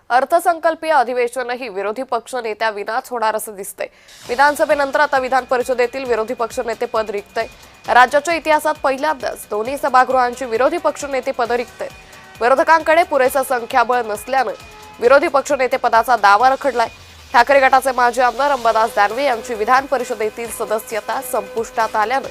अर्थसंकल्पीय अधिवेशनही विरोधी पक्ष नेत्या विनाच होणार असं दिसतंय। विधानसभेनंतर आता विधान परिषदेतील विरोधी पक्ष नेते पद रिक्त आहे। राज्याच्या इतिहासात पहिल्यांदाच दोन्ही सभागृहांची विरोधी पक्ष नेते पद रिक्त आहेत। विरोधकांकडे पुरेसं संख्याबळ नसल्यानं विरोधी पक्ष नेते पदाचा दावा रखडलाय। ठाकरे गटाचे माजी आमदार अंबादास दानवे यांची विधान परिषदेतील सदस्यता संपुष्टात आल्यानं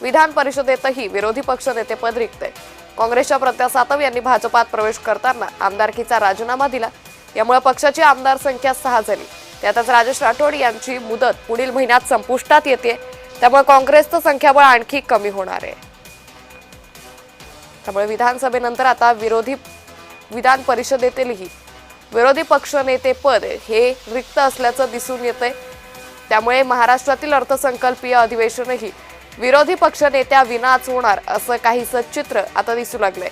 विधान परिषदेतही विरोधी पक्ष नेते पद रिक्त आहे। काँग्रेसच्या प्रज्ञा सातव यांनी भाजपात प्रवेश करताना आमदारकीचा राजीनामा दिला। यामुळे पक्षाची आमदार संख्या 6 झाली। त्यातच राजेश राठोड यांची मुदत पुढील महिन्यात संपुष्टात येते। त्यामुळे काँग्रेसचं संख्याबळ आणखी कमी होणार आहे। त्यामुळे विधानसभेनंतर आता विधान परिषदेतीलही विरोधी पक्ष नेते पद हे रिक्त असल्याचं दिसून येतंय। त्यामुळे महाराष्ट्रातील अर्थसंकल्पीय अधिवेशनही विरोधी पक्ष नेत्या विनाच होणार असं काहीसं चित्र आता दिसू लागलंय।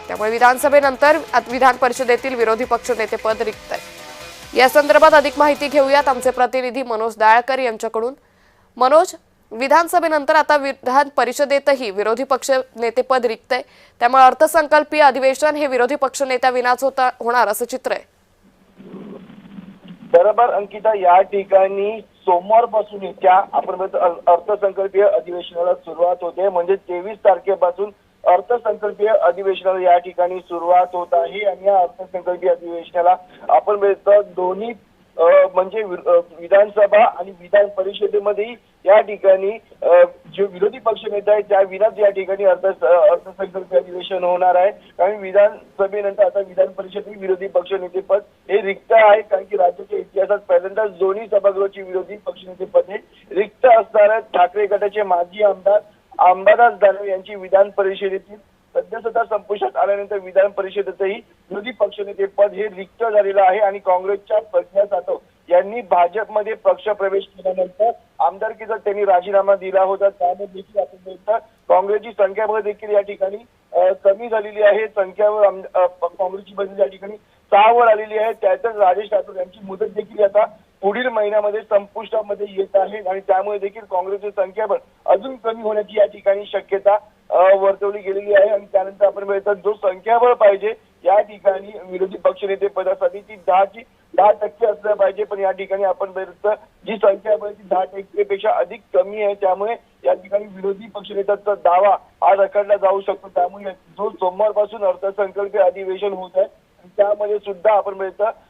त्यामुळे विधानसभेनंतर विधान परिषदेतील विरोधी पक्ष नेते पद रिक्त आहे। या संदर्भात अधिक माहिती घेऊयात आमचे प्रतिनिधी मनोज दाळकर यांच्याकडून। मनोज, विधानसभेनंतर आता विधान परिषदेतही विरोधी पक्ष नेते पद रिक्त आहे। त्यामुळे अर्थसंकल्पीय अधिवेशन हे विरोधी पक्ष नेत्या विनाच होणार असं चित्र आहे। बरोबर अंकिता, या ठिकाणी सोमवारपासून आपण अर्थसंकल्पीय अधिवेशनाला सुरुवात होते। म्हणजे 23 तारखेपासून अर्थसंकल्पीय अधिवेशनाला या ठिकाणी सुरुवात होत आहे। आणि या अर्थसंकल्पीय अधिवेशनाला आपण दोन्ही म्हणजे विधानसभा आणि विधान परिषदेमध्ये या ठिकाणी जे विरोधी पक्ष नेते आहेत त्या विनाच या ठिकाणी अर्थसंकल्पीय अधिवेशन होणार आहे। कारण विधानसभेनंतर आता विधान परिषदेतील विरोधी पक्ष नेते पद हे रिक्त आहे। कारण की राज्याच्या इतिहासात पहिल्यांदाच दोन्ही सभागृहाची विरोधी पक्ष नेते पद हे रिक्त असणार आहेत। ठाकरे गटाचे माजी आमदार अंबादास दानवे यांची विधान परिषदेतील सदस्यता संपुष्टात आल्यानंतर विधान परिषदेतही विरोधी पक्षनेते पद हे रिक्त झालेलं आहे। आणि काँग्रेसच्या प्रज्ञा सातव यांनी भाजपमध्ये पक्ष प्रवेश केल्यानंतर आमदारकीचा त्यांनी राजीनामा दिला होता। त्यामुळे देखील आपण काँग्रेसची संख्याबळ देखील या ठिकाणी कमी झालेली आहे। संख्याबळ काँग्रेसची बदली या ठिकाणी 6 वर आलेली आहे। त्यातच राजेश राठोड यांची मुदत देखील आता पुढील महिन्यामध्ये संपुष्टामध्ये येत आहे। आणि त्यामुळे देखील काँग्रेसची संख्याबळ अजून कमी होण्याची या ठिकाणी शक्यता वर्तवली गेलेली आहे। आणि त्यानंतर आपण जो संख्याबळ पाहिजे या ठिकाणी विरोधी पक्षनेते पदासाठी ती 10% असलं पाहिजे। पण या ठिकाणी आपण जी संख्याबळ ती 10% पेक्षा अधिक कमी आहे। त्यामुळे या ठिकाणी विरोधी पक्षनेत्याचा दावा हा रखडला जाऊ शकतो। त्यामुळे जो सोमवारपासून अर्थसंकल्पीय अधिवेशन होत आहे त्यामध्ये सुद्धा आपण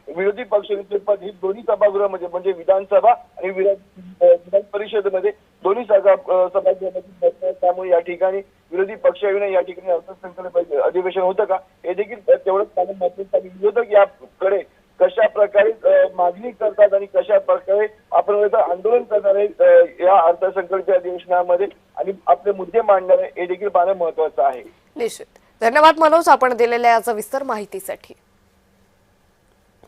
विरोधी पक्षनेते पद हे दोन्ही सभागृहामध्ये म्हणजे विधानसभा आणि विधान परिषदेमध्ये दोन्ही सभागृहामध्ये। त्यामुळे या ठिकाणी विरोधी पक्षाविना या ठिकाणी अर्थसंकल्पीय अधिवेशन होतं का हे देखील तेवढंच कारण महत्त्वाचं आहे। विरोधक याकडे कशा प्रकारे मागणी करतात आणि कशा प्रकारे आपण आंदोलन करणार आहे या अर्थसंकल्पीय अधिवेशनामध्ये आणि आपले मुद्दे मांडणार आहे हे देखील पाहणं महत्त्वाचं आहे। निश्चित। धन्यवाद मनोज, आपण दिलेल्या या सविस्तर माहितीसाठी।